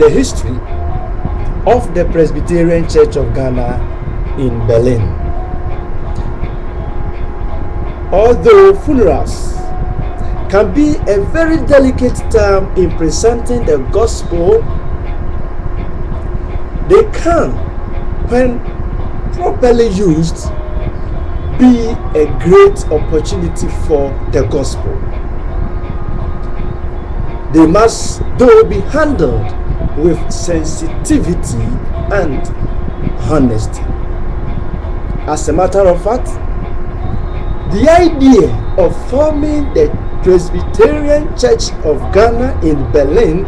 the history of the Presbyterian Church of Ghana in Berlin. Although funerals can be a very delicate term in presenting the gospel, they can, when properly used, be a great opportunity for the gospel. They must, though, be handled with sensitivity and honesty. As a matter of fact, the idea of forming the Presbyterian Church of Ghana in Berlin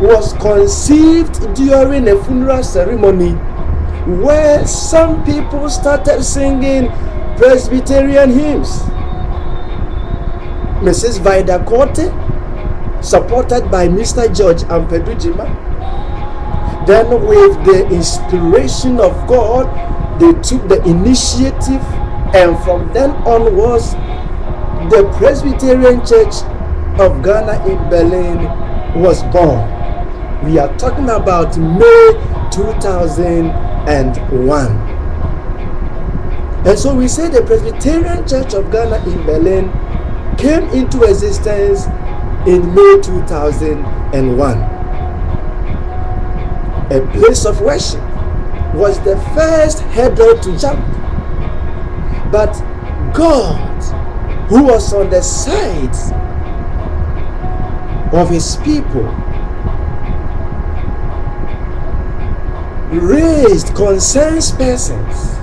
was conceived during a funeral ceremony where some people started singing Presbyterian hymns. Mrs. Vida Korte, supported by Mr. George Ampedujima. Then, with the inspiration of God, they took the initiative, and from then onwards, the Presbyterian Church of Ghana in Berlin was born. We are talking about May 2001. And so we say the Presbyterian Church of Ghana in Berlin came into existence in May 2001. A place of worship was the first hurdle to jump. But God, who was on the sides of his people, raised concerned persons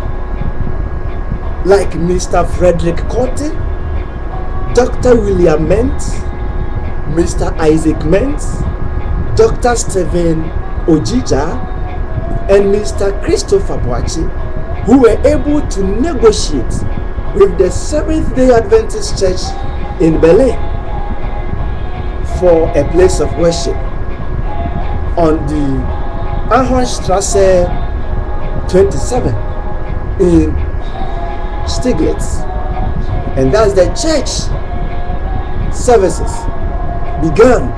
like Mr. Frederick Korte, Dr. William Mentz, Mr. Isaac Mentz, Dr. Stephen Ojija, and Mr. Christopher Boachi, who were able to negotiate with the Seventh-day Adventist Church in Berlin for a place of worship on the Ahornstrasse 27 in Stiglitz. And that's the church services began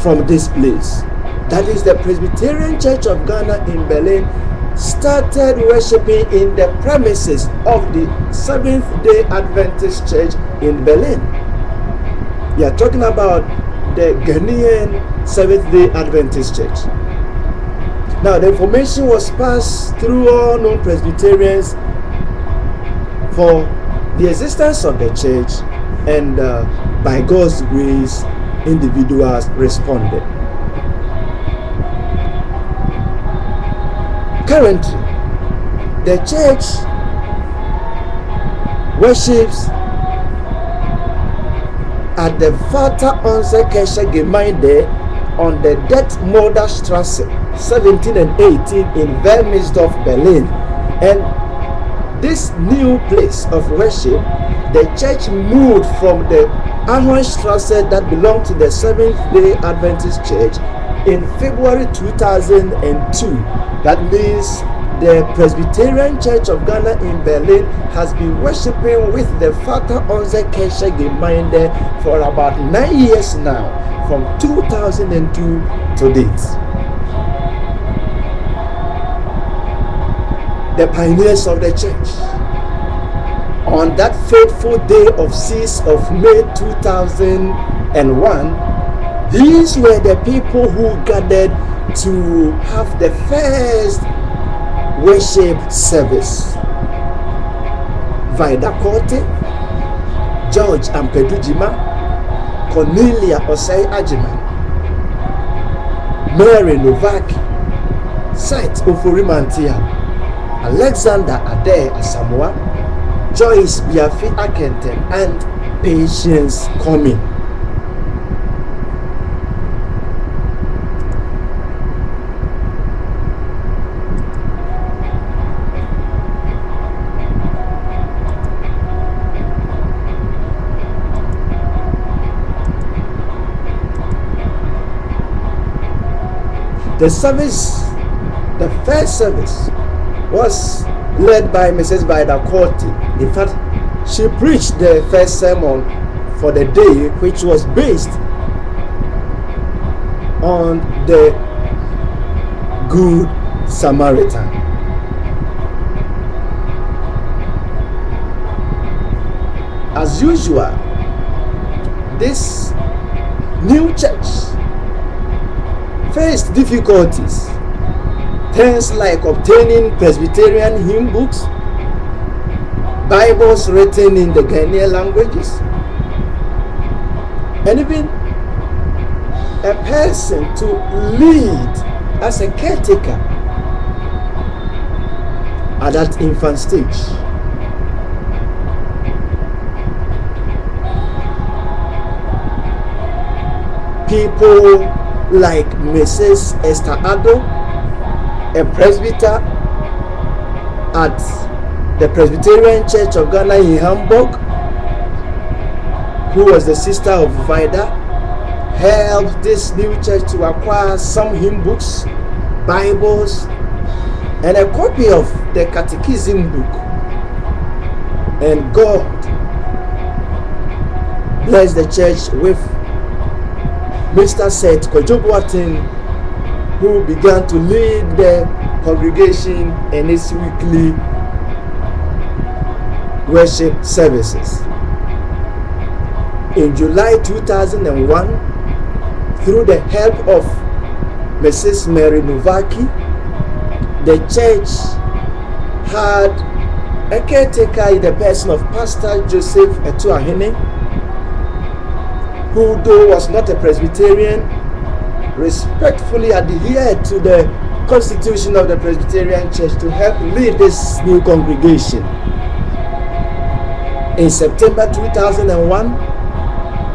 from this place. That is, the Presbyterian Church of Ghana in Berlin started worshiping in the premises of the Seventh-day Adventist Church in Berlin. We are talking about the Ghanaian Seventh-day Adventist Church. Now, the information was passed through all known Presbyterians for the existence of the church, and by God's grace, individuals responded. Currently, the church worships at the Vater Unser Kirche Gemeinde on the Detmolderstrasse 17 and 18 in Wermersdorf, Berlin. And this new place of worship, the church moved from the Ahornstrasse that belonged to the Seventh-day Adventist Church in February 2002. That means the Presbyterian Church of Ghana in Berlin has been worshiping with the Vater Unser Kirche Gemeinde for about 9 years now, from 2002 to date. The pioneers of the church, on that fateful day of 6th of May 2001, these were the people who gathered to have the first worship service. Vida Korte, George Ampedujima, Cornelia Osei Ajiman, Mary Novak, Seth Oforimantia, Alexander Ade Asamoah, Joyce Biafi Akenten, and Patience Coming. The first service was led by Mrs. Vida Korte. In fact, she preached the first sermon for the day, which was based on the Good Samaritan. As usual, this new church faced difficulties, things like obtaining Presbyterian hymn books, Bibles written in the Ghanaian languages, and even a person to lead as a caretaker at that infant stage. People like Mrs. Esther Addo, a presbyter at the Presbyterian Church of Ghana in Hamburg, who was the sister of Vida, helped this new church to acquire some hymn books, Bibles, and a copy of the Catechism book. And God blessed the church with Mr. Seth Kojobuatin, who began to lead the congregation in its weekly worship services. In July 2001, through the help of Mrs. Mary Novaki, the church had a caretaker in the person of Pastor Joseph Etuahene, who, though was not a Presbyterian, respectfully adhered to the constitution of the Presbyterian Church to help lead this new congregation. In September 2001,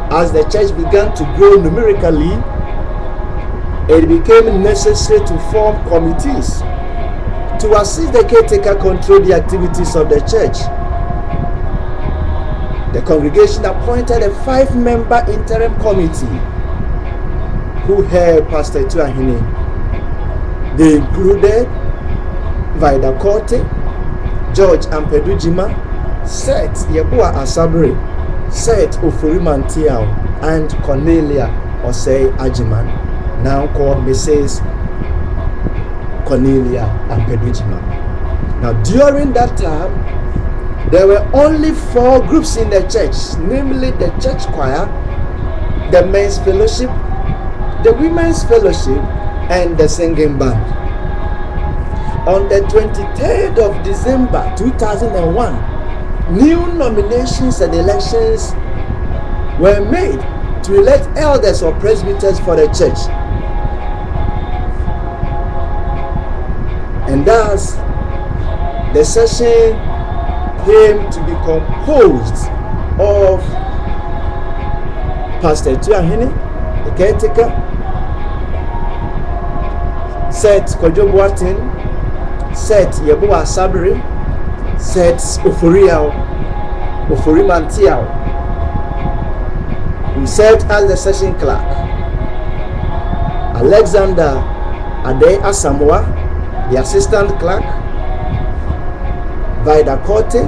as the church began to grow numerically, it became necessary to form committees to assist the caretaker control the activities of the church. The congregation appointed a 5-member interim committee who helped Pastor Etuahene. They included Vida Korte, George Ampedujima, Seth Yeboah Asabri, Seth Ofurimantiao, and Cornelia Osei Ajiman, now called Mrs. Cornelia Ampedujima. Now, during that time, there were only 4 groups in the church, namely the church choir, the men's fellowship, the women's fellowship, and the singing band. On the 23rd of December 2001, new nominations and elections were made to elect elders or presbyters for the church. And thus, the session came to be composed of Pastor Etuahene, the caretaker, Seth Kojobuatin, Seth Yeboah Asabri, Seth Ofurimantiao, who served as the session clerk, Alexander Ade Asamoah, the assistant clerk, Vida Korte,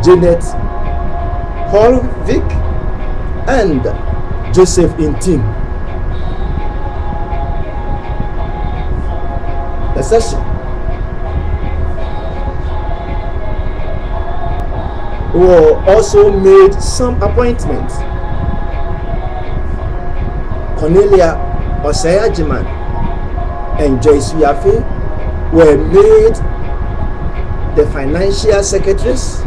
Janet Holvik, and Joseph Intim. The session also made some appointments. Cornelia Osei Ajiman and Joyce Yafe were made the financial secretaries.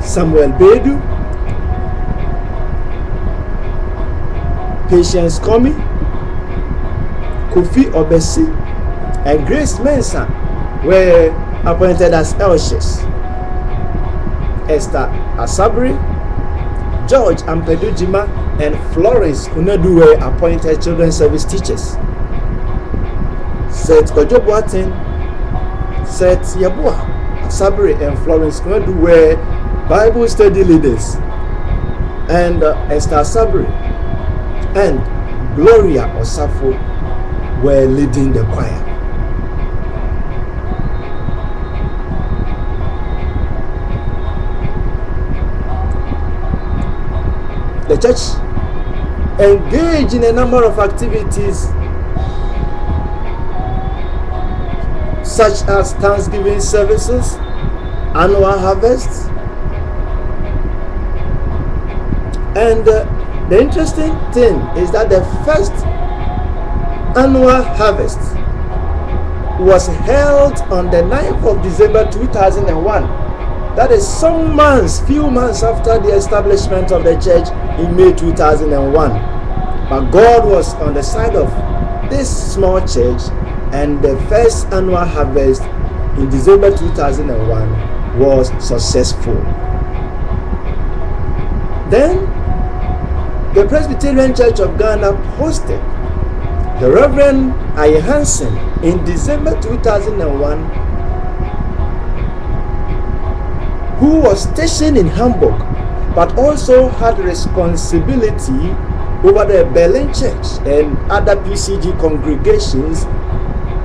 Samuel Bedu, Patience Komi, Kofi Obesi, and Grace Mensah were appointed as elders. Esther Asabri, George Ampedujima, and Florence Kunedu were appointed children's service teachers. Seth Kojobuatin, Seth Yeboah Asabri, and Florence Kunedu were Bible study leaders, and Esther Asabri and Gloria Osafo were leading the choir. The church engaged in a number of activities such as Thanksgiving services, annual harvests, and the interesting thing is that the first annual harvest was held on the 9th of December 2001. That is few months after the establishment of the church in May 2001. But God was on the side of this small church, and the first annual harvest in December 2001 was successful. Then the Presbyterian Church of Ghana hosted the Reverend Aye Hansen in December 2001, who was stationed in Hamburg but also had responsibility over the Berlin Church and other P.Cg congregations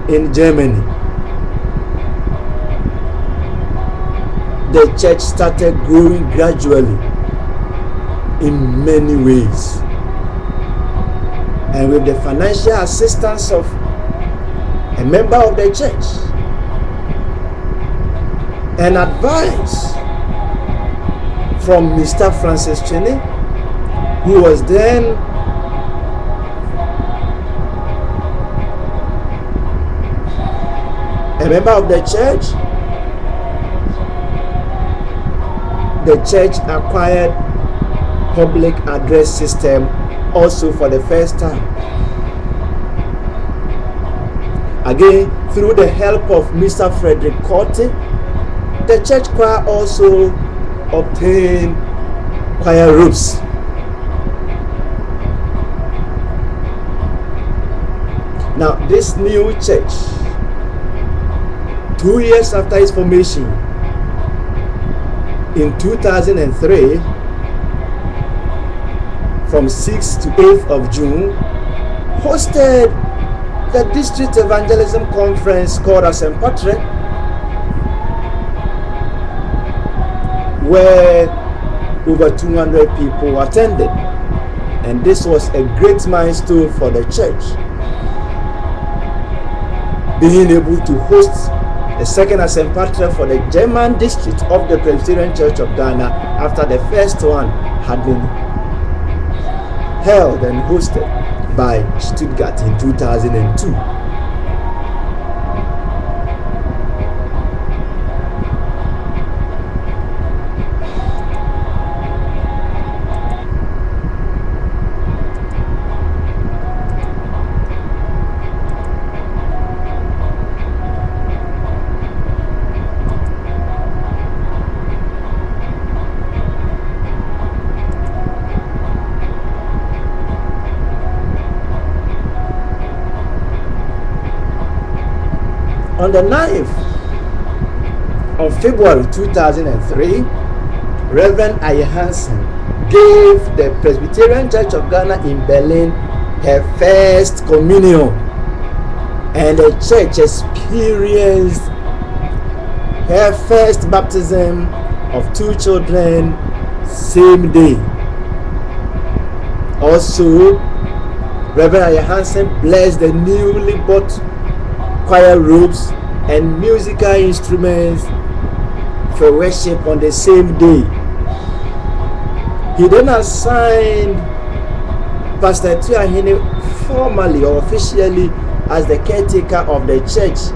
in Germany. The church started growing gradually in many ways, and with the financial assistance of a member of the church and advice from Mr. Francis Cheney, who was then a member of the church acquired public address system also for the first time. Again, through the help of Mr. Frederick Corte, the church choir also obtained choir robes. Now, this new church, 2 years after its formation, in 2003, from 6th to 8th of June, hosted the District Evangelism Conference called as St. Patrick, where over 200 people attended. And this was a great milestone for the church, being able to host the second at St. Patrick for the German district of the Presbyterian Church of Ghana after the first one had been held and hosted by Stuttgart in 2002. On the 9th of February 2003, Reverend Aye Hansen gave the Presbyterian Church of Ghana in Berlin her first communion, and the church experienced her first baptism of 2 children same day. Also, Reverend Aye Hansen blessed the newly bought choir robes and musical instruments for worship on the same day. He then assigned Pastor Tuahine formally or officially as the caretaker of the church